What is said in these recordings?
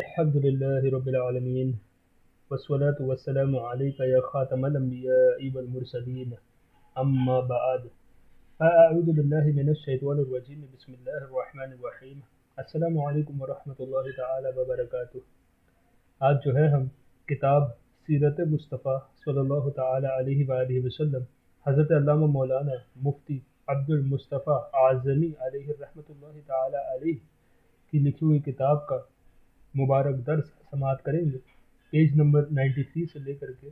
الحمد لله رب العالمين والصلاة والسلام عليك يا خاتم الأنبياء والمرسلين أما بعد فأعوذ بالله من الشيطان الرجيم بسم الله الرحمن الرحيم السلام علیکم ورحمۃ اللہ تعالی وبرکاتہ۔ آج جو ہے ہم کتاب سیرت مصطفیٰ صلی اللہ تعالی علیہ وآلہ وسلم حضرت علامہ مولانا مفتی عبد المصطفیٰ اعظمی علیہ رحمۃ اللہ تعالی علیہ کی لکھی ہوئی کتاب کا مبارک درس سماعت کریں گے۔ پیج نمبر 93 سے لے کر کے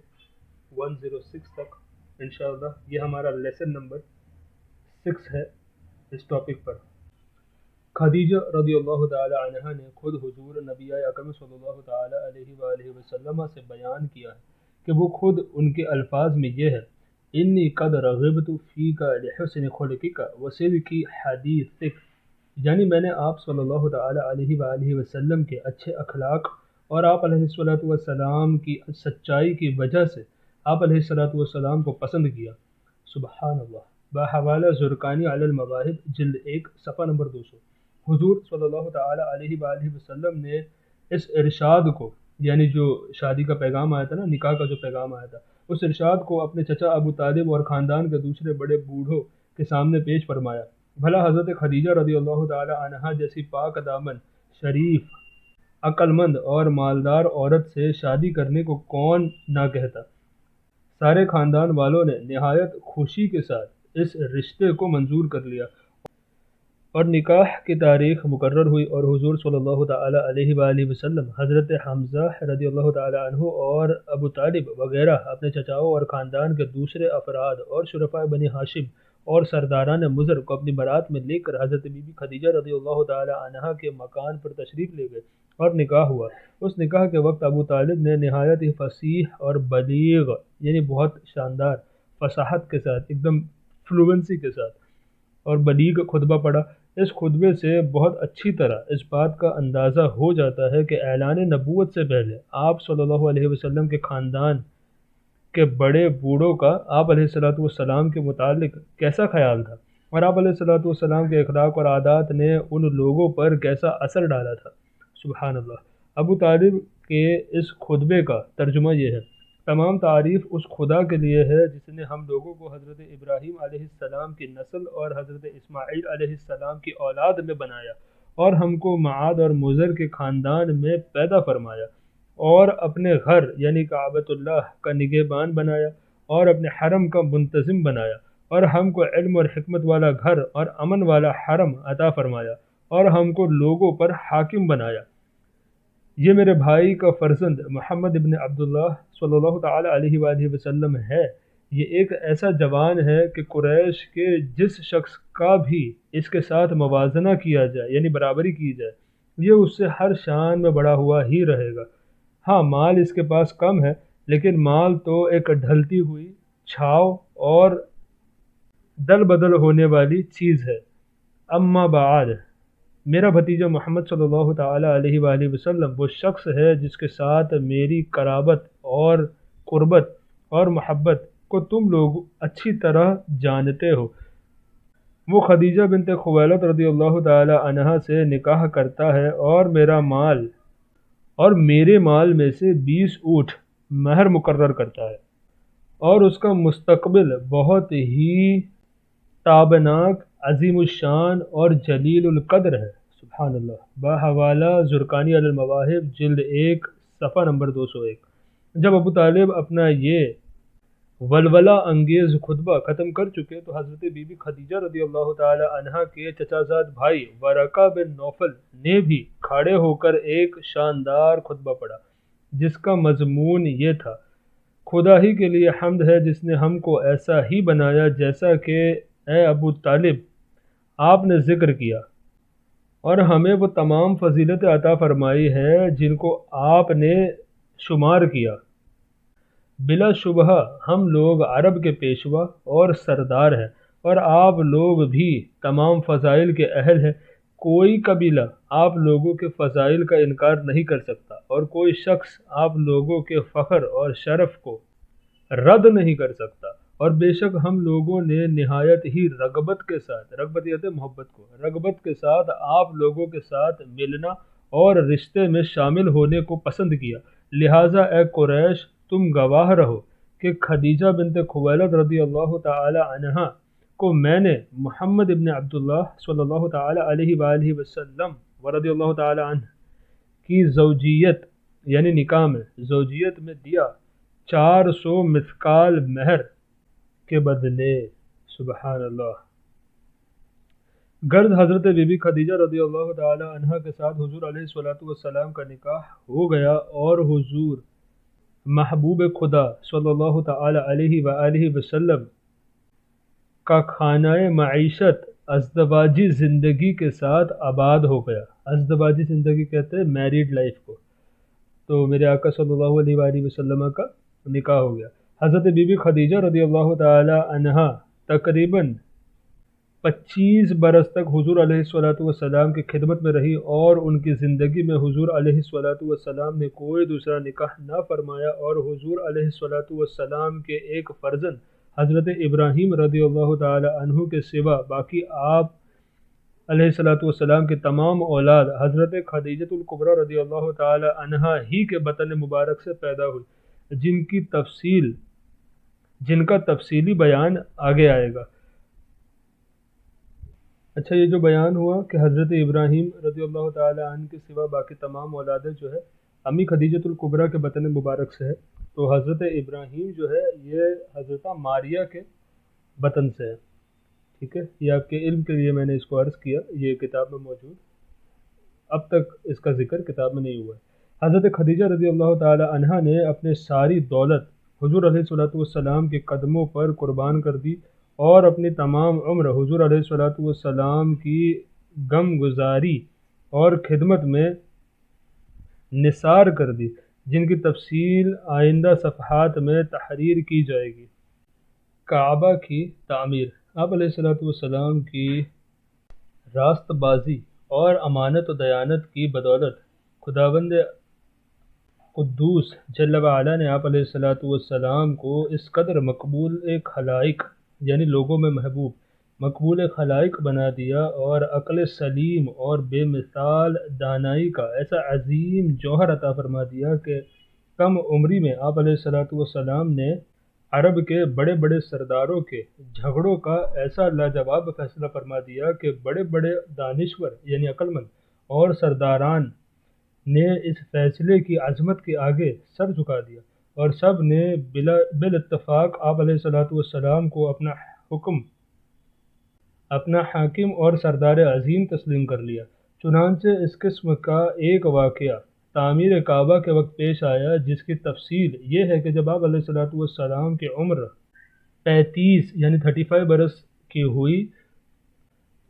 106 تک انشاءاللہ یہ ہمارا لیسن نمبر 6 ہے۔ اس ٹاپک پر خدیجہ رضی اللہ تعالی عنہا نے خود حضور نبی اکرم صلی اللہ تعالی علیہ وآلہ وسلم سے بیان کیا ہے کہ وہ خود ان کے الفاظ میں یہ ہے: انی قد رغبت فیک لحسن خلقک وصدق حدیثک، یعنی میں نے آپ صلی اللہ تعالی علیہ وآلہ وسلم کے اچھے اخلاق اور آپ علیہ الصلوۃ والسلام کی سچائی کی وجہ سے آپ علیہ الصلوۃ والسلام کو پسند کیا۔ سبحان اللہ۔ بحوالہ زرقانی علی المواہب جلد 1 صفحہ نمبر 200۔ حضور صلی اللہ تعالی علیہ وآلہ وسلم نے اس ارشاد کو، یعنی جو شادی کا پیغام آیا تھا نا، نکاح کا جو پیغام آیا تھا، اس ارشاد کو اپنے چچا ابو طالب اور خاندان کے دوسرے بڑے بوڑھوں کے سامنے پیش فرمایا۔ بھلا حضرت خدیجہ رضی اللہ تعالی عنہا جیسی پاک دامن، شریف، عقل مند اور مالدار عورت سے شادی کرنے کو کون نہ کہتا۔ سارے خاندان والوں نے نہایت خوشی کے ساتھ اس رشتے کو منظور کر لیا اور نکاح کی تاریخ مقرر ہوئی، اور حضور صلی اللہ تعالی علیہ وآلہ وسلم حضرت حمزہ رضی اللہ تعالی عنہ اور ابو طالب وغیرہ اپنے چچاؤں اور خاندان کے دوسرے افراد اور شرفاء بنی ہاشم اور سرداران مضر کو اپنی بارات میں لے کر حضرت بی بی خدیجہ رضی اللہ تعالی عنہا کے مکان پر تشریف لے گئے اور نکاح ہوا۔ اس نکاح کے وقت ابو طالب نے نہایت ہی فصیح اور بلیغ، یعنی بہت شاندار فصاحت کے ساتھ، ایک دم فلوئنسی کے ساتھ اور بلیغ خطبہ پڑھا۔ اس خطبے سے بہت اچھی طرح اس بات کا اندازہ ہو جاتا ہے کہ اعلان نبوت سے پہلے آپ صلی اللہ علیہ وسلم کے خاندان کے بڑے بوڑھوں کا آپ علیہ الصلوۃ والسلام کے متعلق کیسا خیال تھا، اور آپ علیہ الصلوۃ والسلام کے اخلاق اور عادات نے ان لوگوں پر کیسا اثر ڈالا تھا۔ سبحان اللہ۔ ابو طالب کے اس خطبے کا ترجمہ یہ ہے: تمام تعریف اس خدا کے لیے ہے جس نے ہم لوگوں کو حضرت ابراہیم علیہ السلام کی نسل اور حضرت اسماعیل علیہ السلام کی اولاد میں بنایا، اور ہم کو معاد اور مضر کے خاندان میں پیدا فرمایا، اور اپنے گھر یعنی کعبۃ اللہ کا نگہبان بنایا، اور اپنے حرم کا منتظم بنایا، اور ہم کو علم اور حکمت والا گھر اور امن والا حرم عطا فرمایا، اور ہم کو لوگوں پر حاکم بنایا۔ یہ میرے بھائی کا فرزند محمد ابن عبداللہ صلی اللہ تعالی علیہ وآلہ وسلم ہے۔ یہ ایک ایسا جوان ہے کہ قریش کے جس شخص کا بھی اس کے ساتھ موازنہ کیا جائے، یعنی برابری کی جائے، یہ اس سے ہر شان میں بڑا ہوا ہی رہے گا۔ ہاں، مال اس کے پاس کم ہے، لیکن مال تو ایک ڈھلتی ہوئی چھاؤ اور دل بدل ہونے والی چیز ہے۔ اما بعد، میرا بھتیجا محمد صلی اللہ تعالی علیہ وآلہ وسلم وہ شخص ہے جس کے ساتھ میری قرابت اور قربت اور محبت کو تم لوگ اچھی طرح جانتے ہو۔ وہ خدیجہ بنت خویلد رضی اللہ تعالی عنہا سے نکاح کرتا ہے اور میرے مال میں سے 20 اونٹ مہر مقرر کرتا ہے، اور اس کا مستقبل بہت ہی تابناک، عظیم الشان اور جلیل القدر ہے۔ سبحان اللہ۔ بحوالہ زرقانی علی المواہب جلد 1 صفحہ نمبر 201۔ جب ابو طالب اپنا یہ ولولہ انگیز خطبہ ختم کر چکے تو حضرت بی بی خدیجہ رضی اللہ تعالی عنہا کے چچا زاد بھائی ورقہ بن نوفل نے بھی کھڑے ہو کر ایک شاندار خطبہ پڑھا، جس کا مضمون یہ تھا: خدا ہی کے لیے حمد ہے جس نے ہم کو ایسا ہی بنایا جیسا کہ اے ابو طالب آپ نے ذکر کیا، اور ہمیں وہ تمام فضیلت عطا فرمائی ہے جن کو آپ نے شمار کیا۔ بلا شبہ ہم لوگ عرب کے پیشوا اور سردار ہیں، اور آپ لوگ بھی تمام فضائل کے اہل ہیں۔ کوئی قبیلہ آپ لوگوں کے فضائل کا انکار نہیں کر سکتا، اور کوئی شخص آپ لوگوں کے فخر اور شرف کو رد نہیں کر سکتا، اور بے شک ہم لوگوں نے نہایت ہی رغبت کے ساتھ، رغبت محبت کو، رغبت کے ساتھ آپ لوگوں کے ساتھ ملنا اور رشتے میں شامل ہونے کو پسند کیا، لہٰذا اے قریش تم گواہ رہو کہ خدیجہ بنت خویلد رضی اللہ تعالی عنہا کو میں نے محمد ابن عبداللہ صلی اللہ تعالی علیہ وآلہ وسلم ورضی اللہ تعالی عنہ کی زوجیت یعنی نکاح میں زوجیت میں دیا 400 مثقال مہر کے بدلے۔ سبحان اللہ۔ غرض حضرت بی بی خدیجہ رضی اللہ تعالی عنہ کے ساتھ حضور علیہ الصلوۃ والسلام کا نکاح ہو گیا، اور حضور محبوب خدا صلی اللہ تعالی علیہ وآلہ وسلم کا خانہ معیشت ازدواجی زندگی کے ساتھ آباد ہو گیا۔ ازدواجی زندگی کہتے ہیں میریڈ لائف کو، تو میرے آقا صلی اللہ علیہ وآلہ وسلم کا نکاح ہو گیا۔ حضرت بی بی خدیجہ رضی اللہ تعالی عنہا تقریباً 25 برس تک حضور علیہ الصلوۃ والسلام کی خدمت میں رہی، اور ان کی زندگی میں حضور علیہ الصلوۃ والسلام نے کوئی دوسرا نکاح نہ فرمایا، اور حضور علیہ الصلوۃ والسلام کے ایک فرزند حضرت ابراہیم رضی اللہ تعالی عنہ کے سوا باقی آپ علیہ الصلوۃ والسلام کے تمام اولاد حضرت خدیجۃ الکبریٰ رضی اللہ تعالی عنہا ہی کے بطن مبارک سے پیدا ہوئی، جن کا تفصیلی بیان آگے آئے گا۔ اچھا، یہ جو بیان ہوا کہ حضرت ابراہیم رضی اللہ تعالی عنہ کے سوا باقی تمام اولادیں جو ہے امی خدیجۃ الکبریٰ کے بطن مبارک سے ہے، تو حضرت ابراہیم جو ہے یہ حضرت ماریہ کے بطن سے ہے، ٹھیک ہے۔ یہ آپ کے علم کے لیے میں نے اس کو عرض کیا، یہ کتاب میں موجود، اب تک اس کا ذکر کتاب میں نہیں ہوا ہے۔ حضرت خدیجہ رضی اللہ تعالی عنہ نے اپنے ساری دولت حضور علیہ الصلوۃ والسلام کے قدموں پر قربان کر دی، اور اپنی تمام عمر حضور علیہ الصلوۃ والسلام کی غم گزاری اور خدمت میں نثار کر دی، جن کی تفصیل آئندہ صفحات میں تحریر کی جائے گی۔ کعبہ کی تعمیر۔ آپ علیہ الصلوۃ والسلام کی راست بازی اور امانت و دیانت کی بدولت خداوند قدوس جل وعلا نے آپ علیہ الصلوۃ والسلام کو اس قدر مقبول خلائق یعنی لوگوں میں محبوب مقبول خلائق بنا دیا، اور عقل سلیم اور بے مثال دانائی کا ایسا عظیم جوہر عطا فرما دیا کہ کم عمری میں آپ علیہ الصلوۃ والسلام نے عرب کے بڑے بڑے سرداروں کے جھگڑوں کا ایسا لاجواب فیصلہ فرما دیا کہ بڑے بڑے دانشور یعنی عقل مند اور سرداران نے اس فیصلے کی عظمت کے آگے سر جھکا دیا، اور سب نے بالاتفاق آپ علیہ الصلوۃ والسلام کو اپنا حاکم اور سردار عظیم تسلیم کر لیا۔ چنانچہ اس قسم کا ایک واقعہ تعمیر کعبہ کے وقت پیش آیا، جس کی تفصیل یہ ہے کہ جب آپ علیہ الصلوۃ والسلام کی عمر 35 یعنی 35 برس کی ہوئی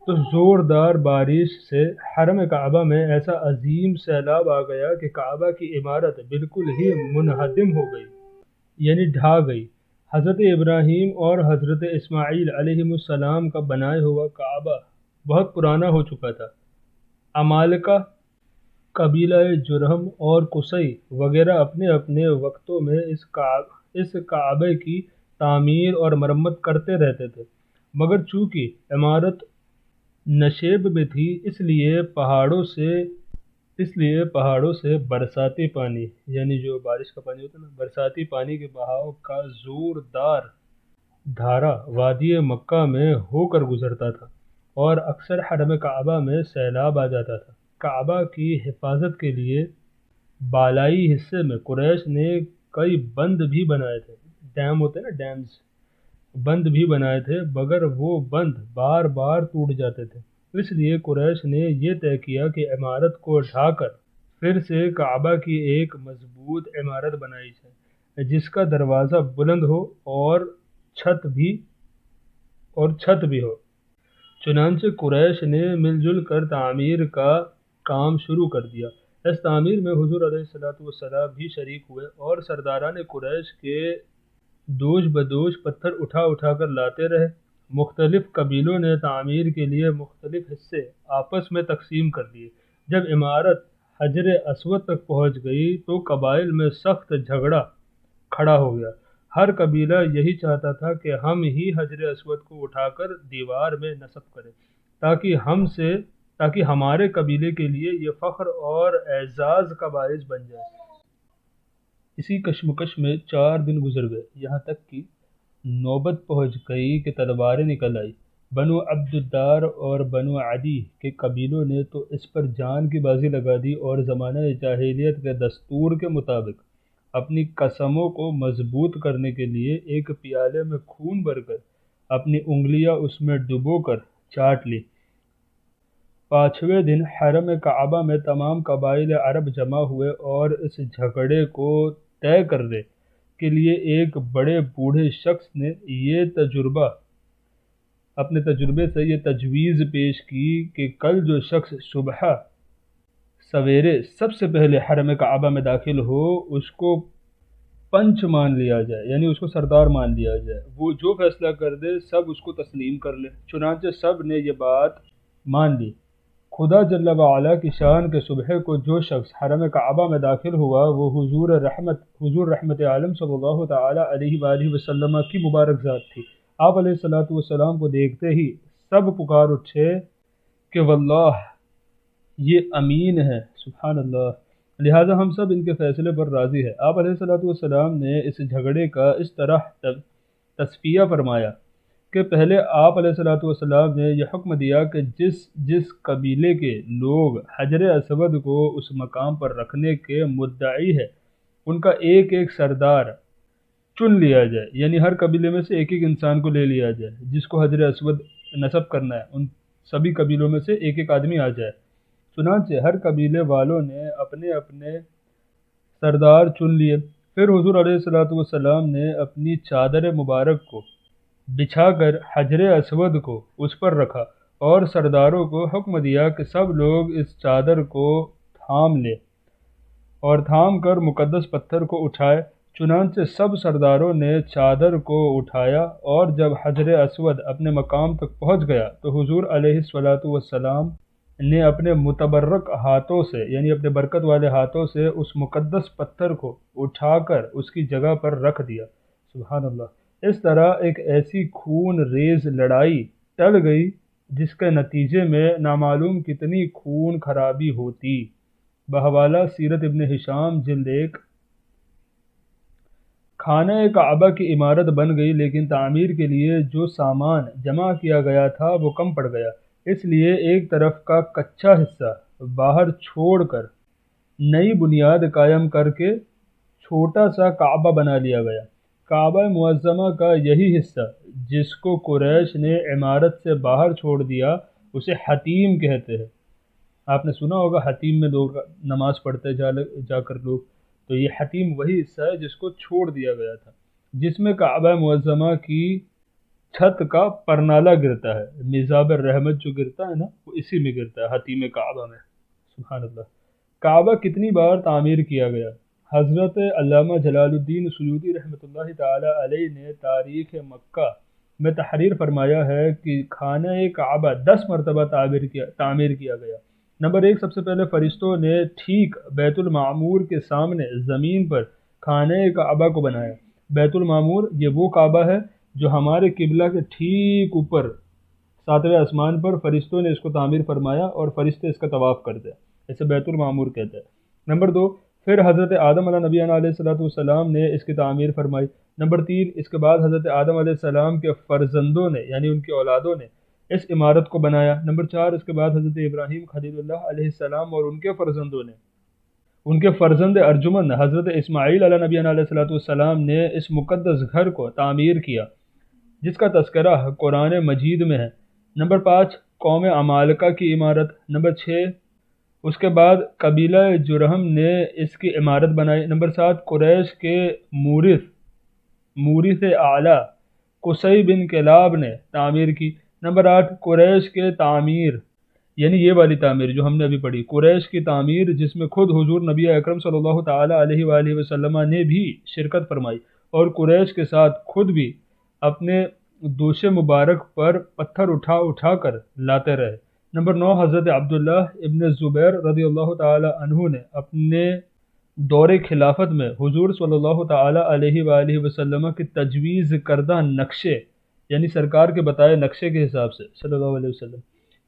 تو زوردار بارش سے حرم کعبہ میں ایسا عظیم سیلاب آ گیا کہ کعبہ کی عمارت بالکل ہی منہدم ہو گئی، یعنی ڈھا گئی۔ حضرت ابراہیم اور حضرت اسماعیل علیہ السلام کا بنایا ہوا کعبہ بہت پرانا ہو چکا تھا۔ عمالقہ، قبیلہ جرہم اور قصی وغیرہ اپنے اپنے وقتوں میں اس کعبے کی تعمیر اور مرمت کرتے رہتے تھے، مگر چونکہ عمارت نشیب میں تھی اس لیے پہاڑوں سے برساتی پانی یعنی جو بارش کا پانی ہوتا ہے نا، برساتی پانی کے بہاؤ کا زوردار دھارا وادی مکہ میں ہو کر گزرتا تھا، اور اکثر حرم کعبہ میں سیلاب آ جاتا تھا۔ کعبہ کی حفاظت کے لیے بالائی حصے میں قریش نے کئی بند بھی بنائے تھے، ڈیم ہوتے ہیں نا، ڈیمز، بند بھی بنائے تھے، مگر وہ بند بار بار ٹوٹ جاتے تھے۔ اس لیے قریش نے یہ طے کیا کہ عمارت کو ڈھا کر پھر سے کعبہ کی ایک مضبوط عمارت بنائی جائے، جس کا دروازہ بلند ہو اور چھت بھی ہو۔ چنانچہ قریش نے مل جل کر تعمیر کا کام شروع کر دیا۔ اس تعمیر میں حضور علیہ الصلوۃ والسلام بھی شریک ہوئے، اور سرداران قریش کے دوش بدوش پتھر اٹھا اٹھا کر لاتے رہے۔ مختلف قبیلوں نے تعمیر کے لیے مختلف حصے آپس میں تقسیم کر لیے۔ جب عمارت حجر اسود تک پہنچ گئی تو قبائل میں سخت جھگڑا کھڑا ہو گیا۔ ہر قبیلہ یہی چاہتا تھا کہ ہم ہی حجر اسود کو اٹھا کر دیوار میں نصب کریں، تاکہ ہم سے تاکہ ہمارے قبیلے کے لیے یہ فخر اور اعزاز کا باعث بن جائے۔ اسی کشمکش میں 4 دن گزر گئے، یہاں تک کہ نوبت پہنچ گئی کہ تلواریں نکل آئی۔ بنو عبد الدار اور بنو عدی کے قبیلوں نے تو اس پر جان کی بازی لگا دی اور زمانہ جاہلیت کے دستور کے مطابق اپنی قسموں کو مضبوط کرنے کے لیے ایک پیالے میں خون بھر کر اپنی انگلیاں اس میں ڈبو کر چاٹ لی۔ 5ویں دن حرم کعبہ میں تمام قبائل عرب جمع ہوئے اور اس جھگڑے کو طے کرنے کے لیے ایک بڑے بوڑھے شخص نے اپنے تجربے سے یہ تجویز پیش کی کہ کل جو شخص صبح سویرے سب سے پہلے حرم کعبہ میں داخل ہو اس کو پنچ مان لیا جائے، یعنی اس کو سردار مان لیا جائے، وہ جو فیصلہ کر دے سب اس کو تسلیم کر لے۔ چنانچہ سب نے یہ بات مان لی۔ خدا جل وعلا کی شان کے صبح کو جو شخص حرم کعبہ میں داخل ہوا وہ حضور رحمت عالم صلی اللہ تعالی علیہ وآلہ وسلم کی مبارک ذات تھی۔ آپ علیہ الصلوۃ والسلام کو دیکھتے ہی سب پکار اٹھے کہ واللہ یہ امین ہے، سبحان اللہ، لہٰذا ہم سب ان کے فیصلے پر راضی ہیں۔ آپ علیہ الصلوۃ والسلام نے اس جھگڑے کا اس طرح تصفیہ فرمایا کہ پہلے آپ علیہ الصلوۃ والسلام نے یہ حکم دیا کہ جس قبیلے کے لوگ حجر اسود کو اس مقام پر رکھنے کے مدعی ہے ان کا ایک ایک سردار چن لیا جائے، یعنی ہر قبیلے میں سے ایک ایک انسان کو لے لیا جائے جس کو حجر اسود نصب کرنا ہے، ان سبھی قبیلوں میں سے ایک ایک آدمی آ جائے۔ چنانچہ ہر قبیلے والوں نے اپنے اپنے سردار چن لیے۔ پھر حضور علیہ الصلوۃ والسلام نے اپنی چادر مبارک کو بچھا کر حجر اسود کو اس پر رکھا اور سرداروں کو حکم دیا کہ سب لوگ اس چادر کو تھام لیں اور تھام کر مقدس پتھر کو اٹھائے۔ چنانچہ سب سرداروں نے چادر کو اٹھایا اور جب حجر اسود اپنے مقام تک پہنچ گیا تو حضور علیہ الصلوۃ والسلام نے اپنے متبرک ہاتھوں سے، یعنی اپنے برکت والے ہاتھوں سے اس مقدس پتھر کو اٹھا کر اس کی جگہ پر رکھ دیا۔ سبحان اللہ۔ اس طرح ایک ایسی خون ریز لڑائی ٹل گئی جس کے نتیجے میں نامعلوم کتنی خون خرابی ہوتی۔ بحوالہ سیرت ابن ہشام جلد 1۔ خانہ کعبہ کی عمارت بن گئی لیکن تعمیر کے لیے جو سامان جمع کیا گیا تھا وہ کم پڑ گیا، اس لیے ایک طرف کا کچا حصہ باہر چھوڑ کر نئی بنیاد قائم کر کے چھوٹا سا کعبہ بنا لیا گیا۔ کعبہ معظمہ کا یہی حصہ جس کو قریش نے عمارت سے باہر چھوڑ دیا اسے حتیم کہتے ہیں۔ آپ نے سنا ہوگا حتیم میں لوگ نماز پڑھتے جا کر لوگ، تو یہ حتیم وہی حصہ ہے جس کو چھوڑ دیا گیا تھا، جس میں کعبہ معظمہ کی چھت کا پرنالہ گرتا ہے، میزاب الرحمت جو گرتا ہے نا وہ اسی میں گرتا ہے، حتیم کعبہ میں۔ سبحان اللہ۔ کعبہ کتنی بار تعمیر کیا گیا؟ حضرت علامہ جلال الدین سیوطی رحمۃ اللہ تعالی علیہ نے تاریخ مکہ میں تحریر فرمایا ہے کہ خانہ کعبہ 10 مرتبہ تعمیر کیا گیا۔ نمبر 1، سب سے پہلے فرشتوں نے ٹھیک بیت المعمور کے سامنے زمین پر خانہ کعبہ کو بنایا۔ بیت المعمور یہ وہ کعبہ ہے جو ہمارے قبلہ کے ٹھیک اوپر 7ویں آسمان پر فرشتوں نے اس کو تعمیر فرمایا اور فرشتے اس کا طواف کرتے ہیں، اسے بیت المعمور کہتے ہیں۔ نمبر 2، پھر حضرت آدم علیہ نبینا علیہ الصلوۃ والسلام نے اس کی تعمیر فرمائی۔ نمبر 3، اس کے بعد حضرت آدم علیہ السلام کے فرزندوں نے یعنی ان کی اولادوں نے اس عمارت کو بنایا۔ نمبر 4، اس کے بعد حضرت ابراہیم خلیل اللہ علیہ السلام اور ان کے فرزندوں نے، ان کے فرزند ارجمند حضرت اسماعیل علیہ نبینا علیہ الصلوۃ والسلام نے اس مقدس گھر کو تعمیر کیا جس کا تذکرہ قرآن مجید میں ہے۔ نمبر 5، قوم عمالقہ کی عمارت۔ نمبر 6، اس کے بعد قبیلہ جرہم نے اس کی عمارت بنائی۔ نمبر 7، قریش کے مورث اعلیٰ قصی بن کلاب نے تعمیر کی۔ نمبر 8، قریش کے تعمیر، یعنی یہ والی تعمیر جو ہم نے ابھی پڑھی، قریش کی تعمیر جس میں خود حضور نبی اکرم صلی اللہ تعالی علیہ وآلہ وسلم نے بھی شرکت فرمائی اور قریش کے ساتھ خود بھی اپنے دوش مبارک پر پتھر اٹھا کر لاتے رہے۔ نمبر 9، حضرت عبداللہ ابن زبیر رضی اللہ تعالی عنہ نے اپنے دور خلافت میں حضور صلی اللہ تعالی علیہ وآلہ وسلم کی تجویز کردہ نقشے، یعنی سرکار کے بتائے نقشے کے حساب سے صلی اللہ علیہ وسلم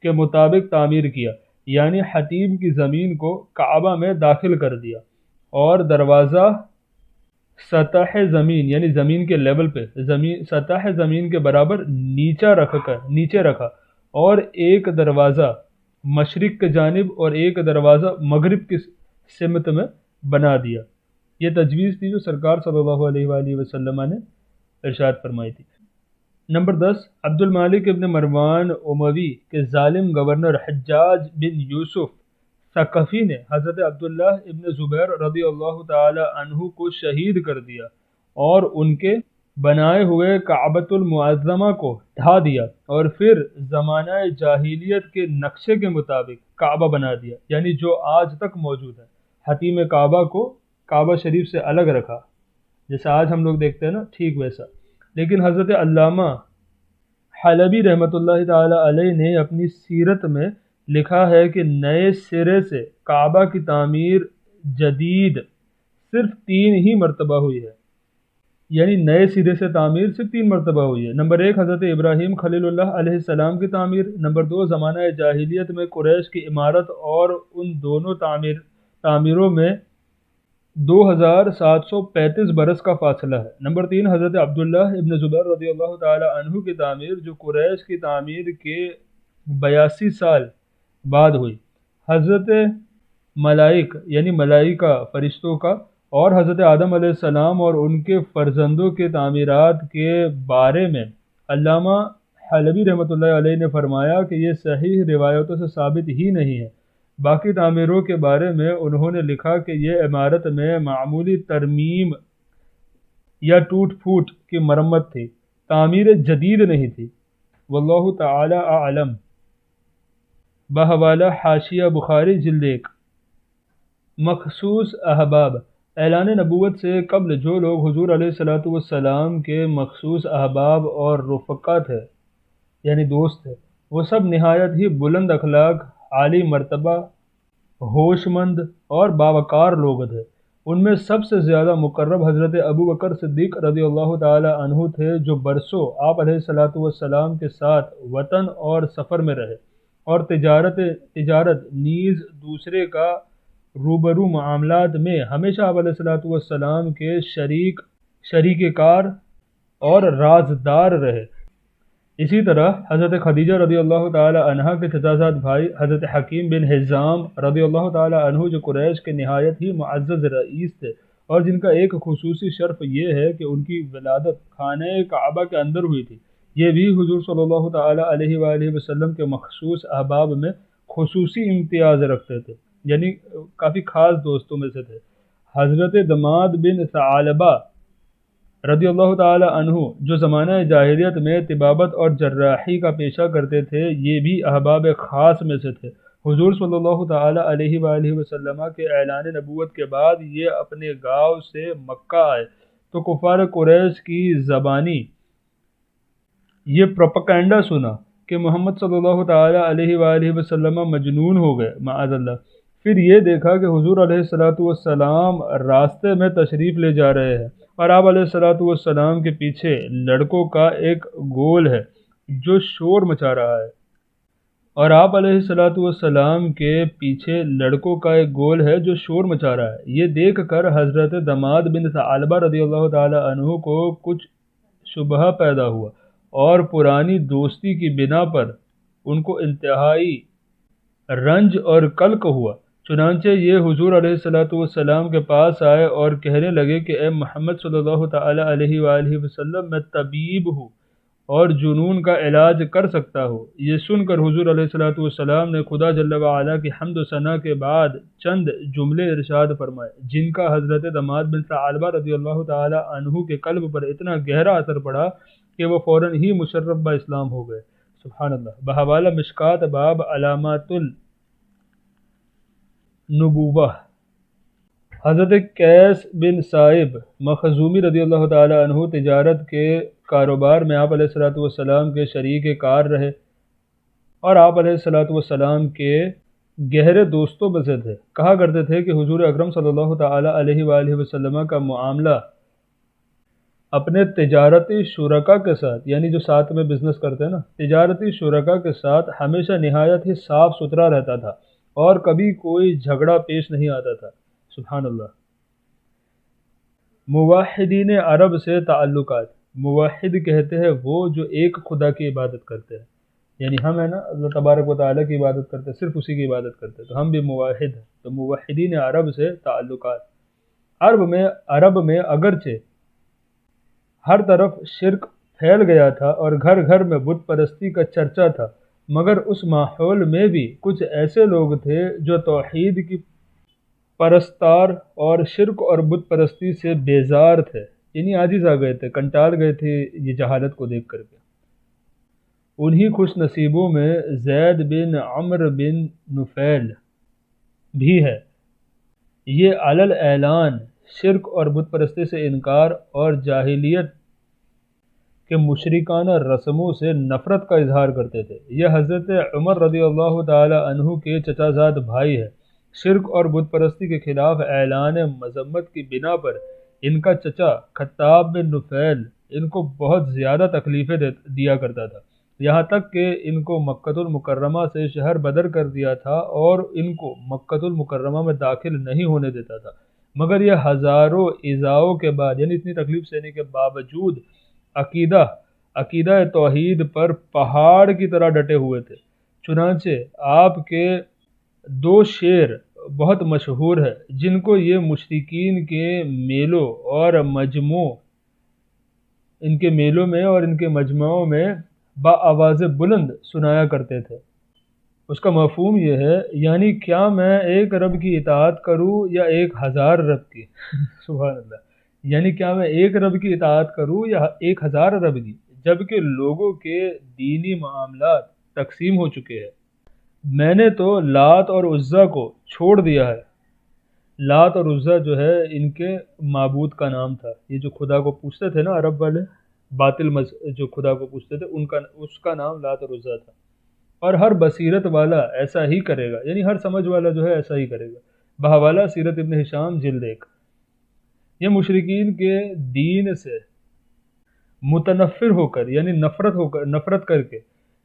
کے مطابق تعمیر کیا۔ یعنی حتیم کی زمین کو کعبہ میں داخل کر دیا اور دروازہ سطح زمین یعنی زمین کے لیول پہ سطح زمین کے برابر نیچے رکھا اور ایک دروازہ مشرق کی جانب اور ایک دروازہ مغرب کی سمت میں بنا دیا۔ یہ تجویز تھی جو سرکار صلی اللہ علیہ وآلہ وسلم نے ارشاد فرمائی تھی۔ نمبر 10، عبد المالک ابن مروان اموی کے ظالم گورنر حجاج بن یوسف ثقفی نے حضرت عبداللہ ابن زبیر رضی اللہ تعالی عنہ کو شہید کر دیا اور ان کے بنائے ہوئے کعبۃ المعظمہ کو ڈھا دیا اور پھر زمانہ جاہلیت کے نقشے کے مطابق کعبہ بنا دیا، یعنی جو آج تک موجود ہے۔ حتیم کعبہ کو کعبہ شریف سے الگ رکھا، جیسے آج ہم لوگ دیکھتے ہیں نا، ٹھیک ویسا۔ لیکن حضرت علامہ حلبی رحمۃ اللہ تعالی علیہ نے اپنی سیرت میں لکھا ہے کہ نئے سرے سے کعبہ کی تعمیر جدید صرف 3 ہی مرتبہ ہوئی ہے، یعنی نئے سرے سے تعمیر صرف 3 مرتبہ ہوئی ہے۔ نمبر 1 حضرت ابراہیم خلیل اللہ علیہ السلام کی تعمیر، نمبر 2 زمانہ جاہلیت میں قریش کی عمارت اور ان دونوں تعمیروں میں 2735 برس کا فاصلہ ہے، نمبر 3 حضرت عبداللہ ابن زبیر رضی اللہ تعالی عنہ کی تعمیر جو قریش کی تعمیر کے 82 سال بعد ہوئی۔ حضرت ملائکہ فرشتوں کا اور حضرت آدم علیہ السلام اور ان کے فرزندوں کے تعمیرات کے بارے میں علامہ حلبی رحمۃ اللہ علیہ نے فرمایا کہ یہ صحیح روایتوں سے ثابت ہی نہیں ہے۔ باقی تعمیروں کے بارے میں انہوں نے لکھا کہ یہ عمارت میں معمولی ترمیم یا ٹوٹ پھوٹ کی مرمت تھی، تعمیر جدید نہیں تھی۔ واللہ تعالی اعلم۔ بحوالہ حاشیہ بخاری جلد 1۔ مخصوص احباب، اعلان نبوت سے قبل جو لوگ حضور علیہ الصلوۃ والسلام کے مخصوص احباب اور رفقا تھے یعنی دوست تھے، وہ سب نہایت ہی بلند اخلاق، عالی مرتبہ، ہوش مند اور باوقار لوگ تھے۔ ان میں سب سے زیادہ مقرب حضرت ابو بکر صدیق رضی اللہ تعالی عنہ تھے، جو برسوں آپ علیہ الصلوۃ والسلام کے ساتھ وطن اور سفر میں رہے اور تجارت نیز دوسرے کا روبرو معاملات میں ہمیشہ آپ علیہ الصلوۃ والسلام کے شریک کار اور رازدار رہے۔ اسی طرح حضرت خدیجہ رضی اللہ تعالی عنہ کے چچازاد بھائی حضرت حکیم بن حزام رضی اللہ تعالی عنہ جو قریش کے نہایت ہی معزز رئیس تھے اور جن کا ایک خصوصی شرف یہ ہے کہ ان کی ولادت خانہ کعبہ کے اندر ہوئی تھی، یہ بھی حضور صلی اللہ تعالی علیہ وآلہ وسلم کے مخصوص احباب میں خصوصی امتیاز رکھتے تھے، یعنی کافی خاص دوستوں میں سے تھے۔ حضرت دماد بن ثعلبہ رضی اللہ تعالی عنہ جو زمانہ جاہلیت میں طبابت اور جراحی کا پیشہ کرتے تھے، یہ بھی احباب خاص میں سے تھے۔ حضور صلی اللہ تعالی علیہ وآلہ وسلم کے اعلان نبوت کے بعد یہ اپنے گاؤں سے مکہ آئے تو کفار قریش کی زبانی یہ پروپیگنڈا سنا کہ محمد صلی اللہ تعالی علیہ وآلہ وسلم مجنون ہو گئے معاذ اللہ۔ پھر یہ دیکھا کہ حضور علیہ الصلوۃ والسلام راستے میں تشریف لے جا رہے ہیں اور آپ علیہ الصلوۃ والسلام کے پیچھے لڑکوں کا ایک گول ہے جو شور مچا رہا ہے اور آپ علیہ الصلوۃ والسلام کے پیچھے لڑکوں کا ایک گول ہے جو شور مچا رہا ہے۔ یہ دیکھ کر حضرت دماد بن ثعلبہ رضی اللہ تعالی عنہ کو کچھ شبہ پیدا ہوا اور پرانی دوستی کی بنا پر ان کو انتہائی رنج اور قلق ہوا۔ چنانچہ یہ حضور علیہ الصلوۃ والسلام کے پاس آئے اور کہنے لگے کہ اے محمد صلی اللہ تعالی علیہ وآلہ وسلم، میں طبیب ہوں اور جنون کا علاج کر سکتا ہوں۔ یہ سن کر حضور علیہ الصلوۃ والسلام نے خدا جل وعلا کی حمد و ثنا کے بعد چند جملے ارشاد فرمائے جن کا حضرت دماد بن ثعلبہ رضی اللہ تعالی عنہ کے قلب پر اتنا گہرا اثر پڑا کہ وہ فوراً ہی مشرف با اسلام ہو گئے۔ سبحان اللہ۔ بحوالہ مشکات باب علامات النبوہ، حضرت قیس بن صائب مخزومی رضی اللہ تعالی عنہ تجارت کے کاروبار میں آپ علیہ الصلوۃ والسلام کے شریک کار رہے اور آپ علیہ الصلوۃ والسلام کے گہرے دوستوں میں سے تھے۔ کہا کرتے تھے کہ حضور اکرم صلی اللہ تعالی علیہ وآلہ وسلم کا معاملہ اپنے تجارتی شرکا کے ساتھ، یعنی جو ساتھ میں بزنس کرتے ہیں نا، تجارتی شرکا کے ساتھ ہمیشہ نہایت ہی صاف ستھرا رہتا تھا اور کبھی کوئی جھگڑا پیش نہیں آتا تھا۔ سبحان اللہ۔ موحدین عرب سے تعلقات۔ موحد کہتے ہیں وہ جو ایک خدا کی عبادت کرتے ہیں، یعنی ہم ہیں نا اللہ تبارک و تعالیٰ کی عبادت کرتے ہیں، صرف اسی کی عبادت کرتے ہیں، تو ہم بھی موحد ہیں۔ تو موحدین عرب سے تعلقات۔ عرب میں اگرچہ ہر طرف شرک پھیل گیا تھا اور گھر گھر میں بت پرستی کا چرچا تھا، مگر اس ماحول میں بھی کچھ ایسے لوگ تھے جو توحید کی پرستار اور شرک اور بت پرستی سے بیزار تھے، یعنی عاجز آ گئے تھے، کنٹال گئے تھے یہ جہالت کو دیکھ کر کے۔ انہی خوش نصیبوں میں زید بن عمرو بن نفیل بھی ہے۔ یہ علل اعلان شرک اور بت پرستی سے انکار اور جاہلیت کے مشرکانہ رسموں سے نفرت کا اظہار کرتے تھے۔ یہ حضرت عمر رضی اللہ تعالی عنہ کے چچا زاد بھائی ہے۔ شرک اور بت پرستی کے خلاف اعلان مذمت کی بنا پر ان کا چچا خطاب بن نفیل ان کو بہت زیادہ تکلیفیں دیا کرتا تھا، یہاں تک کہ ان کو مکۃ المکرمہ سے شہر بدر کر دیا تھا اور ان کو مکۃ المکرمہ میں داخل نہیں ہونے دیتا تھا، مگر یہ ہزاروں ایذاؤں کے بعد، یعنی اتنی تکلیف سہنے کے باوجود عقیدہ توحید پر پہاڑ کی طرح ڈٹے ہوئے تھے۔ چنانچہ آپ کے دو شعر بہت مشہور ہے جن کو یہ مشرکین کے میلوں اور ان کے مجمعوں میں بآواز بلند سنایا کرتے تھے۔ اس کا مفہوم یہ ہے، یعنی کیا میں ایک رب کی اطاعت کروں یا 1000 رب کی؟ سبحان اللہ۔ یعنی کیا میں ایک رب کی اطاعت کروں یا 1000 رب کی، جبکہ لوگوں کے دینی معاملات تقسیم ہو چکے ہیں۔ میں نے تو لات اور عزیٰ کو چھوڑ دیا ہے۔ لات اور عزیٰ جو ہے ان کے معبود کا نام تھا، یہ جو خدا کو پوچھتے تھے نا عرب والے، باطل جو خدا کو پوچھتے تھے اس کا نام لات اور عزیٰ تھا۔ اور ہر بصیرت والا ایسا ہی کرے گا، یعنی ہر سمجھ والا جو ہے ایسا ہی کرے گا۔ بحوالہ سیرت ابن ہشام جلد 1۔ یہ مشرکین کے دین سے متنفر ہو کر، یعنی نفرت کر کے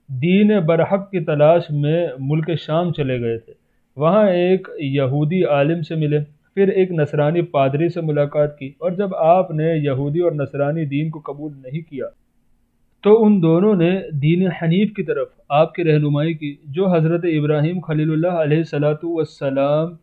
دین برحق کی تلاش میں ملک شام چلے گئے تھے۔ وہاں ایک یہودی عالم سے ملے، پھر ایک نصرانی پادری سے ملاقات کی، اور جب آپ نے یہودی اور نصرانی دین کو قبول نہیں کیا تو ان دونوں نے دین حنیف کی طرف آپ کی رہنمائی کی، جو حضرت ابراہیم خلیل اللہ علیہ السلام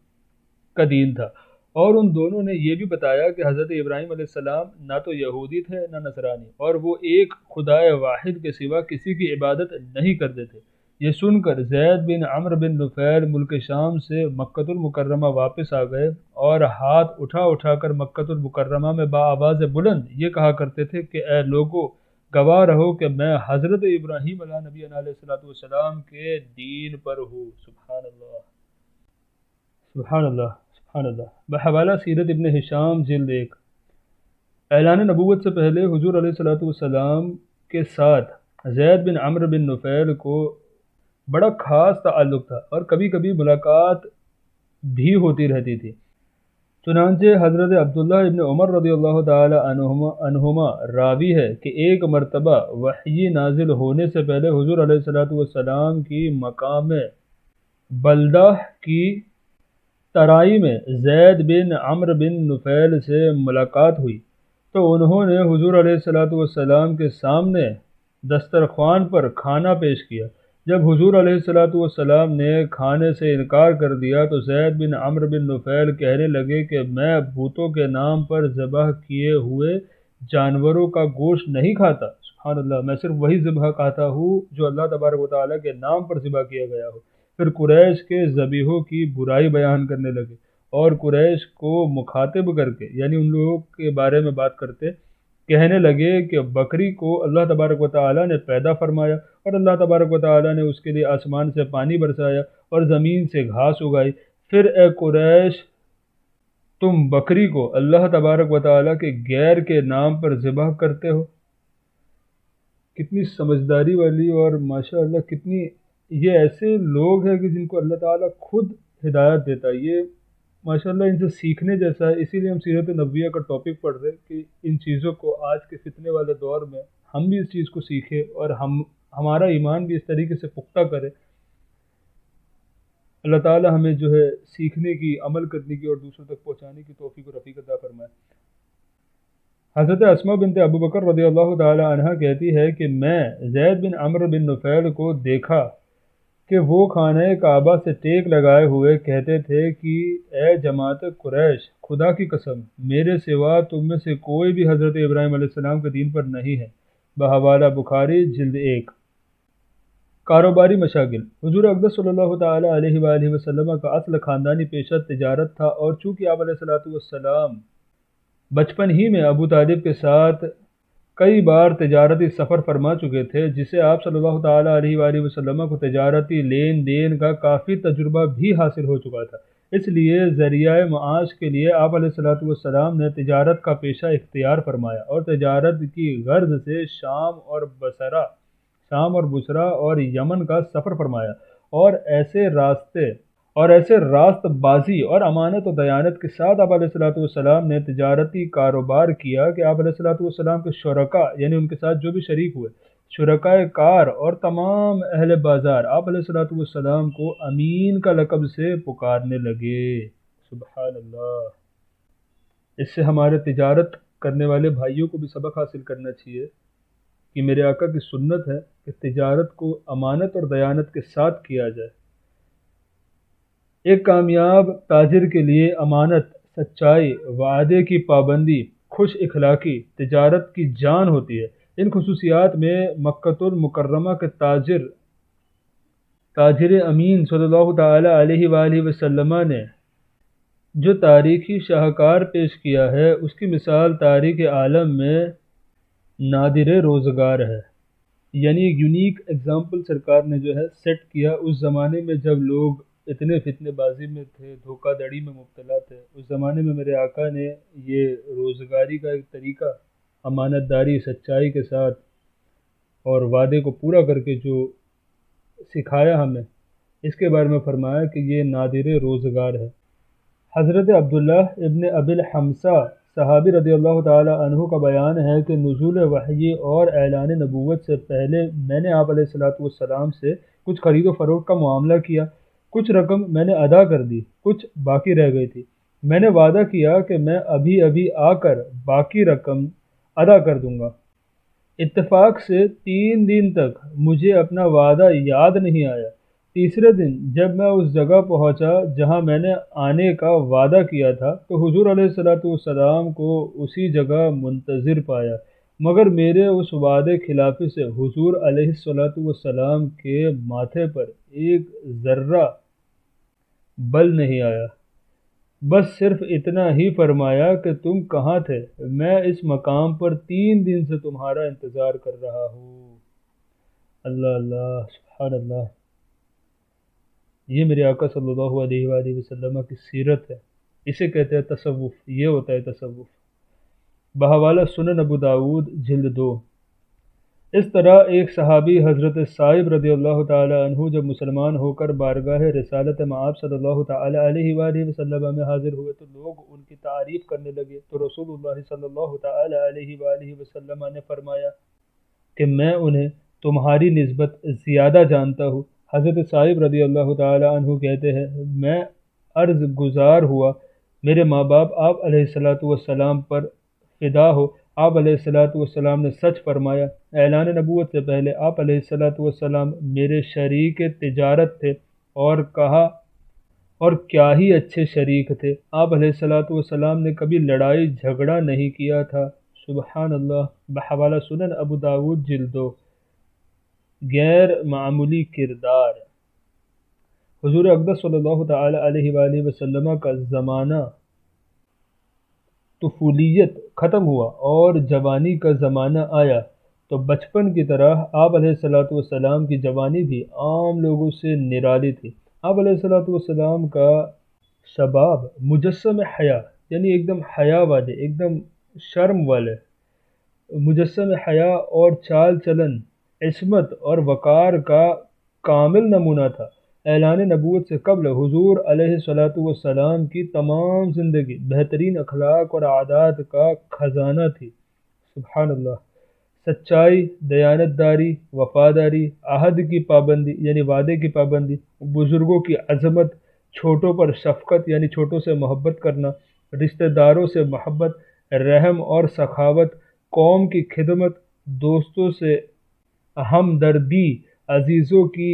کا دین تھا، اور ان دونوں نے یہ بھی بتایا کہ حضرت ابراہیم علیہ السلام نہ تو یہودی تھے نہ نصرانی، اور وہ ایک خدائے واحد کے سوا کسی کی عبادت نہیں کرتے تھے۔ یہ سن کر زید بن عمرو بن نفیل ملک شام سے مکۃ المکرمہ واپس آ گئے اور ہاتھ اٹھا کر مکۃ المکرمہ میں بآواز بلند یہ کہا کرتے تھے کہ اے لوگو، گواہ رہو کہ میں حضرت ابراہیم علیہ نبی علیہ السلام کے دین پر ہوں۔ سبحان اللہ، سبحان اللہ، سبحان اللہ۔ بحوالہ سیرت ابن ہشام جلد 1۔ اعلان نبوت سے پہلے حضور علیہ السلام کے ساتھ زید بن عمرو بن نفیل کو بڑا خاص تعلق تھا، اور کبھی کبھی ملاقات بھی ہوتی رہتی تھی۔ چنانچہ حضرت عبداللہ ابن عمر رضی اللہ تعالی عنہما راوی ہے کہ ایک مرتبہ وحی نازل ہونے سے پہلے حضور علیہ السلام کی مقام بلدہ کی ترائی میں زید بن عمرو بن نفیل سے ملاقات ہوئی، تو انہوں نے حضور علیہ السلام کے سامنے دسترخوان پر کھانا پیش کیا۔ جب حضور علیہ السلام نے کھانے سے انکار کر دیا تو زید بن عمرو بن نفیل کہنے لگے کہ میں بتوں کے نام پر ذبح کیے ہوئے جانوروں کا گوشت نہیں کھاتا۔ سبحان اللہ، میں صرف وہی ذبح کھاتا ہوں جو اللہ تبارک و تعالیٰ کے نام پر ذبح کیا گیا ہو۔ پھر قریش کے ذبیحوں کی برائی بیان کرنے لگے، اور قریش کو مخاطب کر کے، یعنی ان لوگوں کے بارے میں بات کرتے، کہنے لگے کہ بکری کو اللہ تبارک و تعالیٰ نے پیدا فرمایا، اور اللہ تبارک و تعالیٰ نے اس کے لیے آسمان سے پانی برسایا اور زمین سے گھاس اگائی، پھر اے قریش تم بکری کو اللہ تبارک و تعالیٰ کے غیر کے نام پر ذبح کرتے ہو۔ کتنی سمجھداری والی، اور ماشاءاللہ کتنی یہ ایسے لوگ ہیں کہ جن کو اللہ تعالیٰ خود ہدایت دیتا ہے، یہ ماشاءاللہ ان سے سیکھنے جیسا ہے۔ اسی لیے ہم سیرت نبویہ کا ٹاپک پڑھ رہے ہیں کہ ان چیزوں کو آج کے فتنے والے دور میں ہم بھی اس چیز کو سیکھیں اور ہمارا ایمان بھی اس طریقے سے پختہ کرے اللہ تعالی ہمیں جو ہے سیکھنے کی، عمل کرنے کی اور دوسروں تک پہنچانے کی توفیق و رفیق عطا فرمائے۔ حضرت اسماء بنت ابو بکر رضی اللہ تعالی عنہ کہتی ہے کہ میں زید بن عمرو بن نفیل کو دیکھا کہ وہ خانہ کعبہ سے ٹیک لگائے ہوئے کہتے تھے کہ اے جماعت قریش، خدا کی قسم میرے سوا تم میں سے کوئی بھی حضرت ابراہیم علیہ السلام کے دین پر نہیں ہے۔ بحوالہ بخاری جلد 1۔ کاروباری مشاغل۔ حضور اقدس صلی اللہ تعالی علیہ وآلہ وسلم کا اصل خاندانی پیشہ تجارت تھا، اور چونکہ آپ علیہ السلام بچپن ہی میں ابو طالب کے ساتھ کئی بار تجارتی سفر فرما چکے تھے، جس سے آپ صلی اللہ تعالی علیہ وآلہ وسلم کو تجارتی لین دین کا کافی تجربہ بھی حاصل ہو چکا تھا۔ اس لیے ذریعہ معاش کے لیے آپ علیہ السلام نے تجارت کا پیشہ اختیار فرمایا، اور تجارت کی غرض سے شام اور بصرہ اور یمن کا سفر فرمایا، اور ایسے راست بازی اور امانت و دیانت کے ساتھ آپ علیہ السلام نے تجارتی کاروبار کیا کہ آپ علیہ السلام کے شرکاء، یعنی ان کے ساتھ جو بھی شریک ہوئے، شرکاء کار اور تمام اہل بازار آپ علیہ السلام کو امین کا لقب سے پکارنے لگے۔ سبحان اللہ۔ اس سے ہمارے تجارت کرنے والے بھائیوں کو بھی سبق حاصل کرنا چاہیے کہ میرے آقا کی سنت ہے کہ تجارت کو امانت اور دیانت کے ساتھ کیا جائے۔ ایک کامیاب تاجر کے لیے امانت، سچائی، وعدے کی پابندی، خوش اخلاقی تجارت کی جان ہوتی ہے۔ ان خصوصیات میں مکۃ المکرمہ کے تاجر امین صلی اللہ تعالی علیہ وآلہ وسلم نے جو تاریخی شاہکار پیش کیا ہے، اس کی مثال تاریخ عالم میں نادر روزگار ہے۔ یعنی ایک یونیک ایگزامپل سرکار نے جو ہے سیٹ کیا اس زمانے میں جب لوگ اتنے فتنے بازی میں تھے، دھوکہ دڑی میں مبتلا تھے۔ اس زمانے میں میرے آقا نے یہ روزگاری کا ایک طریقہ امانت داری، سچائی کے ساتھ اور وعدے کو پورا کر کے جو سکھایا ہمیں، اس کے بارے میں فرمایا کہ یہ نادر روزگار ہے۔ حضرت عبداللہ ابن ابی الحمصہ صحابی رضی اللہ تعالی عنہ کا بیان ہے کہ نزول وحی اور اعلان نبوت سے پہلے میں نے آپ علیہ السلام سے کچھ خرید و فروخت کا معاملہ کیا۔ کچھ رقم میں نے ادا کر دی، کچھ باقی رہ گئی تھی۔ میں نے وعدہ کیا کہ میں ابھی آ کر باقی رقم ادا کر دوں گا۔ اتفاق سے 3 دن تک مجھے اپنا وعدہ یاد نہیں آیا۔ تیسرے دن جب میں اس جگہ پہنچا جہاں میں نے آنے کا وعدہ کیا تھا، تو حضور علیہ السلام کو اسی جگہ منتظر پایا، مگر میرے اس وعدے خلافی سے حضور علیہ السلام کے ماتھے پر ایک ذرہ بل نہیں آیا۔ بس صرف اتنا ہی فرمایا کہ تم کہاں تھے؟ میں اس مقام پر 3 دن سے تمہارا انتظار کر رہا ہوں۔ اللہ اللہ، سبحان اللہ۔ یہ میرے آقا صلی اللہ علیہ وآلہ وسلم کی سیرت ہے، اسے کہتے ہیں تصوف، یہ ہوتا ہے تصوف۔ بحوالہ سنن ابو داود جلد 2۔ اس طرح ایک صحابی حضرت صائب رضی اللہ تعالی عنہ جب مسلمان ہو کر بارگاہ رسالت مآب صلی اللہ تعالی علیہ وآلہ وسلم میں حاضر ہوئے تو لوگ ان کی تعریف کرنے لگے، تو رسول اللہ صلی اللہ تعالی علیہ وآلہ وسلم نے فرمایا کہ میں انہیں تمہاری نسبت زیادہ جانتا ہوں۔ حضرت صائب رضی اللہ تعالی عنہ کہتے ہیں میں عرض گزار ہوا، میرے ماں باپ آپ علیہ السلام پر فدا ہو۔ آپ علیہ السلام نے سچ فرمایا۔ اعلان نبوت سے پہلے آپ علیہ السلام میرے شریک تجارت تھے، اور کہا اور کیا ہی اچھے شریک تھے۔ آپ علیہ السلام نے کبھی لڑائی جھگڑا نہیں کیا تھا۔ سبحان اللہ۔ بحوالہ سنن ابو داود جلد 2۔ غیر معمولی کردار۔ حضور اقدس صلی اللہ تعالی علیہ وآلہ وسلم کا زمانہ طفولیت ختم ہوا اور جوانی کا زمانہ آیا، تو بچپن کی طرح آپ علیہ السلام کی جوانی بھی عام لوگوں سے نرالی تھی۔ آپ علیہ السلام کا شباب مجسم حیا، یعنی ایک دم حیا والے، ایک دم شرم والے، مجسم حیا اور چال چلن، عصمت اور وقار کا کامل نمونہ تھا۔ اعلان نبوت سے قبل حضور علیہ السلام کی تمام زندگی بہترین اخلاق اور عادات کا خزانہ تھی۔ سبحان اللہ۔ سچائی، دیانتداری، وفاداری، عہد کی پابندی یعنی وعدے کی پابندی، بزرگوں کی عظمت، چھوٹوں پر شفقت یعنی چھوٹوں سے محبت کرنا، رشتہ داروں سے محبت، رحم اور سخاوت، قوم کی خدمت، دوستوں سے ہمدردی، عزیزوں کی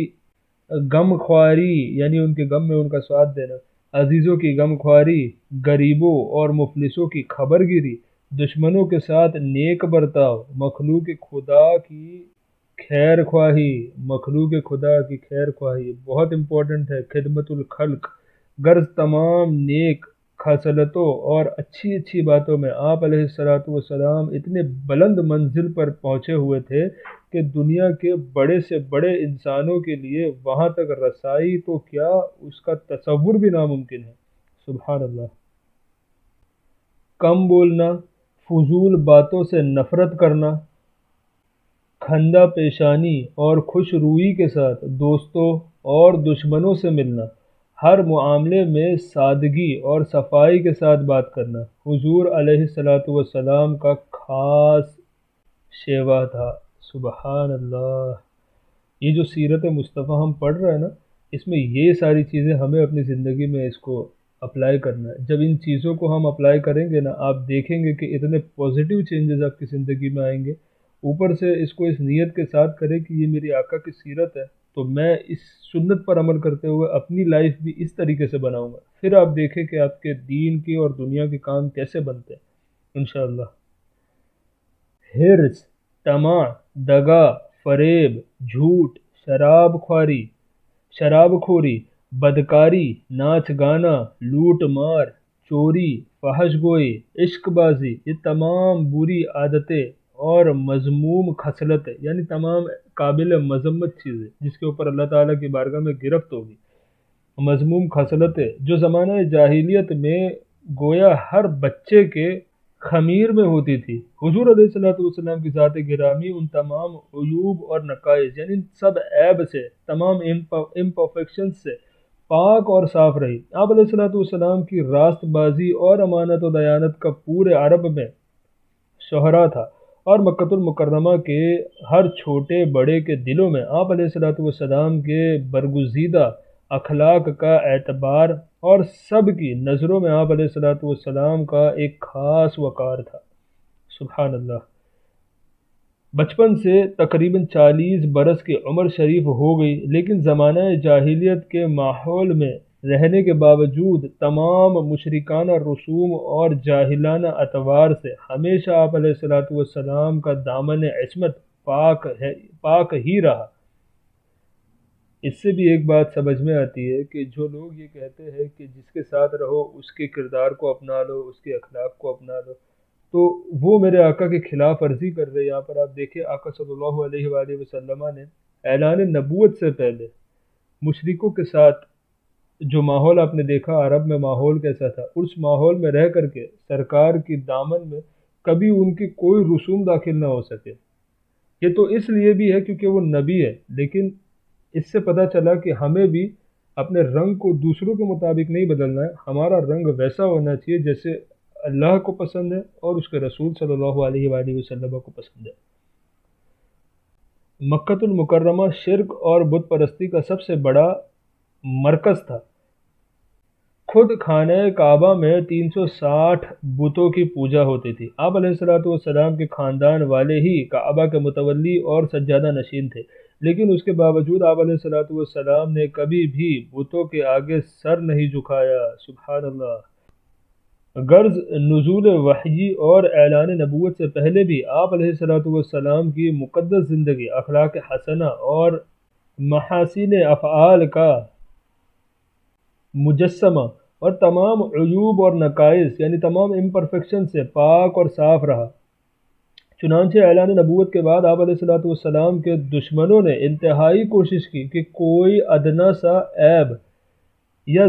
غم خواری یعنی ان کے غم میں ان کا ساتھ دینا، عزیزوں کی غم خواری، غریبوں اور مفلسوں کی خبر گیری، دشمنوں کے ساتھ نیک برتاؤ، مخلوق خدا کی خیر خواہی بہت امپورٹنٹ ہے، خدمت الخلق، غرض تمام نیک خصلتوں اور اچھی اچھی باتوں میں آپ علیہ السلام اتنے بلند منزل پر پہنچے ہوئے تھے کہ دنیا کے بڑے سے بڑے انسانوں کے لیے وہاں تک رسائی تو کیا اس کا تصور بھی ناممکن ہے۔ سبحان اللہ۔ کم بولنا، فضول باتوں سے نفرت کرنا، خندہ پیشانی اور خوش روئی کے ساتھ دوستوں اور دشمنوں سے ملنا، ہر معاملے میں سادگی اور صفائی کے ساتھ بات کرنا حضور علیہ السلام کا خاص شیوا تھا۔ سبحان اللہ۔ یہ جو سیرت مصطفیٰ ہم پڑھ رہے ہیں نا، اس میں یہ ساری چیزیں ہمیں اپنی زندگی میں اس کو اپلائی کرنا ہے۔ جب ان چیزوں کو ہم اپلائی کریں گے نا، آپ دیکھیں گے کہ اتنے پازیٹیو چینجز آپ کی زندگی میں آئیں گے۔ اوپر سے اس کو اس نیت کے ساتھ کریں کہ یہ میری آقا کی سیرت ہے، تو میں اس سنت پر عمل کرتے ہوئے اپنی لائف بھی اس طریقے سے بناؤں گا، پھر آپ دیکھیں کہ آپ کے دین کے اور دنیا کے کام کیسے بنتے ہیں انشاءاللہ۔ حرص، طمع، دغا، فریب، جھوٹ، شراب خوری، بدکاری، ناچ گانا، لوٹ مار، چوری، فحش گوئی، عشق بازی، یہ تمام بری عادتیں اور مذموم خصلتیں یعنی تمام قابل مذمت چیزیں جس کے اوپر اللہ تعالیٰ کی بارگاہ میں گرفت ہوگی، مذموم خصلتیں جو زمانہ جاہلیت میں گویا ہر بچے کے خمیر میں ہوتی تھی، حضور علیہ السلام کی ذات گرامی ان تمام عیوب اور نقائص یعنی سب عیب سے، تمام امپرفیکشن سے پاک اور صاف رہی۔ آپ علیہ السلام کی راست بازی اور امانت و دیانت کا پورے عرب میں شہرا تھا، اور مکۃ المکرمہ کے ہر چھوٹے بڑے کے دلوں میں آپ علیہ السلام کے برگزیدہ اخلاق کا اعتبار اور سب کی نظروں میں آپ علیہ السلام کا ایک خاص وقار تھا۔ سبحان اللہ۔ بچپن سے تقریباً 40 برس کی عمر شریف ہو گئی، لیکن زمانہ جاہلیت کے ماحول میں رہنے کے باوجود تمام مشرکانہ رسوم اور جاہلانہ اطوار سے ہمیشہ آپ علیہ السلام کا دامن عصمت پاک ہی رہا۔ اس سے بھی ایک بات سمجھ میں آتی ہے کہ جو لوگ یہ کہتے ہیں کہ جس کے ساتھ رہو اس کے کردار کو اپنا لو، اس کے اخلاق کو اپنا لو، تو وہ میرے آقا کے خلاف ورزی کر رہے ہیں۔ یہاں پر آپ دیکھیں آقا صلی اللہ علیہ وآلہ وسلم نے اعلان نبوت سے پہلے مشرکوں کے ساتھ جو ماحول آپ نے دیکھا عرب میں ماحول کیسا تھا، اس ماحول میں رہ کر کے سرکار کی دامن میں کبھی ان کی کوئی رسوم داخل نہ ہو سکے۔ یہ تو اس لیے بھی ہے کیونکہ وہ نبی ہے، لیکن اس سے پتہ چلا کہ ہمیں بھی اپنے رنگ کو دوسروں کے مطابق نہیں بدلنا ہے، ہمارا رنگ ویسا ہونا چاہیے جیسے اللہ کو پسند ہے اور اس کے رسول صلی اللہ علیہ وآلہ وسلم کو پسند ہے۔ مکۃ المکرمہ شرک اور بت پرستی کا سب سے بڑا مرکز تھا۔ خود خانہ کعبہ میں 360 بتوں کی پوجا ہوتی تھی۔ آپ علیہ السلام کے خاندان والے ہی کعبہ کے متولی اور سجادہ نشین تھے، لیکن اس کے باوجود آپ علیہ السلام نے کبھی بھی بتوں کے آگے سر نہیں جھکایا۔ سبحان اللہ۔ غرض نزول وحی اور اعلان نبوت سے پہلے بھی آپ علیہ السلام کی مقدس زندگی اخلاق حسنہ اور محاسن افعال کا مجسمہ اور تمام عیوب اور نقائص یعنی تمام امپرفیکشن سے پاک اور صاف رہا۔ چنانچہ اعلان نبوت کے بعد آپ علیہ السلام کے دشمنوں نے انتہائی کوشش کی کہ کوئی ادنا سا عیب یا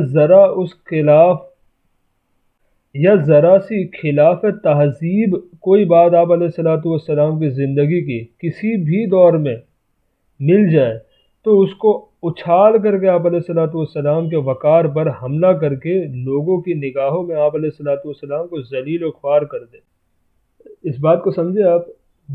ذرا سی خلاف تہذیب کوئی بات آپ علیہ السلام کی زندگی کی کسی بھی دور میں مل جائے تو اس کو اچھال کر کے آپ علیہ السلام کے وقار پر حملہ کر کے لوگوں کی نگاہوں میں آپ علیہ السلام کو ذلیل و خوار کر دے۔ اس بات کو سمجھے آپ،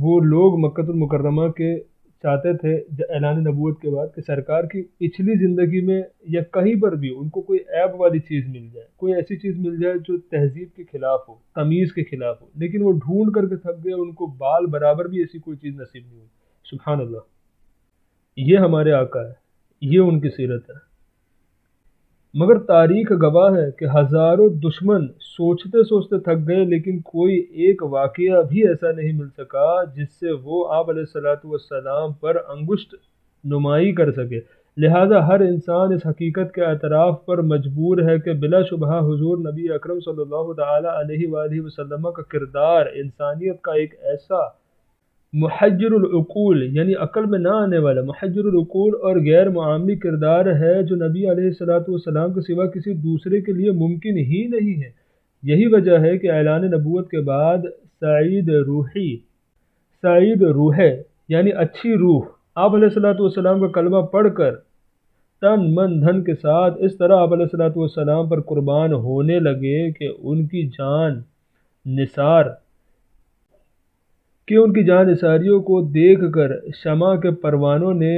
وہ لوگ مکۃ المکرمہ کے چاہتے تھے اعلان نبوت کے بعد کہ سرکار کی پچھلی زندگی میں یا کہیں پر بھی ان کو کوئی عیب والی چیز مل جائے، کوئی ایسی چیز مل جائے جو تہذیب کے خلاف ہو، تمیز کے خلاف ہو، لیکن وہ ڈھونڈ کر کے تھک گئے، ان کو بال برابر بھی ایسی کوئی چیز نصیب نہیں ہوئی۔ سبحان اللہ، یہ ہمارے آقا ہے، یہ ان کی سیرت ہے۔ مگر تاریخ گواہ ہے کہ ہزاروں دشمن سوچتے سوچتے تھک گئے، لیکن کوئی ایک واقعہ بھی ایسا نہیں مل سکا جس سے وہ آپ علیہ الصلوۃ والسلام پر انگشت نمائی کر سکے۔ لہٰذا ہر انسان اس حقیقت کے اعتراف پر مجبور ہے کہ بلا شبہ حضور نبی اکرم صلی اللہ تعالی علیہ وآلہ وسلم کا کردار انسانیت کا ایک ایسا محجر العقول، یعنی عقل میں نہ آنے والا محجر العقول اور غیر معاملی کردار ہے، جو نبی علیہ الصلوۃ والسلام کے سوا کسی دوسرے کے لیے ممکن ہی نہیں ہے۔ یہی وجہ ہے کہ اعلان نبوت کے بعد سعید روح یعنی اچھی روح آپ علیہ الصلوۃ والسلام کا کلمہ پڑھ کر تن من دھن کے ساتھ اس طرح آپ علیہ الصلوۃ والسلام پر قربان ہونے لگے کہ ان کی جان نثاریوں کو دیکھ کر شمع کے پروانوں نے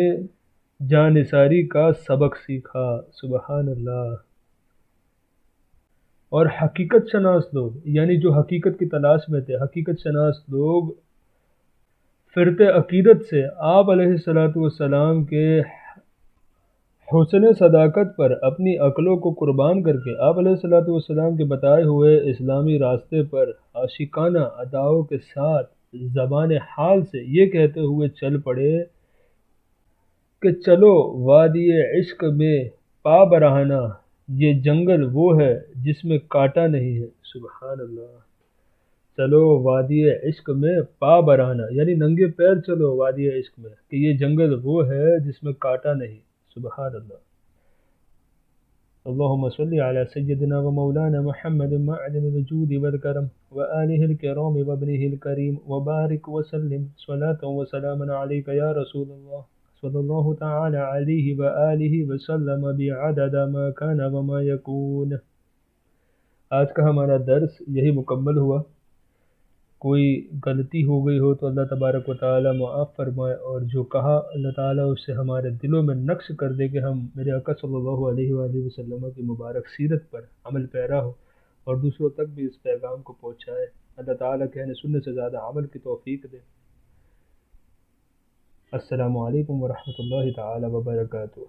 جان نثاری کا سبق سیکھا۔ سبحان اللہ۔ اور حقیقت شناس لوگ، یعنی جو حقیقت کی تلاش میں تھے، حقیقت شناس لوگ فرت عقیدت سے آپ علیہ الصلوۃ والسلام کے حسن صداقت پر اپنی عقلوں کو قربان کر کے آپ علیہ الصلوۃ والسلام کے بتائے ہوئے اسلامی راستے پر عاشقانہ اداؤں کے ساتھ زبان حال سے یہ کہتے ہوئے چل پڑے کہ چلو وادی عشق میں پا برہنہ، یہ جنگل وہ ہے جس میں کانٹا نہیں ہے۔ سبحان اللہ۔ چلو وادی عشق میں پا برہنہ، یعنی ننگے پیر چلو وادی عشق میں، کہ یہ جنگل وہ ہے جس میں کانٹا نہیں۔ سبحان اللہ۔ اللهم صل على سيدنا ومولانا محمد معدن الجود والكرم وآله الكرام وابنه الكريم وبارك وسلم صلاة وسلاما عليك يا رسول الله صلى الله تعالى عليه وآله وسلم بعدد ما كان وما يكون۔ آج کا ہمارا درس یہی مکمل ہوا۔ کوئی غلطی ہو گئی ہو تو اللہ تبارک و تعالی معاف فرمائے، اور جو کہا اللہ تعالیٰ اس سے ہمارے دلوں میں نقش کر دے کہ ہم میرے آقا صلی اللہ علیہ وآلہ وسلم کی مبارک سیرت پر عمل پیرا ہو اور دوسروں تک بھی اس پیغام کو پہنچائے۔ اللہ تعالیٰ کہنے سننے سے زیادہ عمل کی توفیق دے۔ السلام علیکم ورحمۃ اللہ تعالی وبرکاتہ۔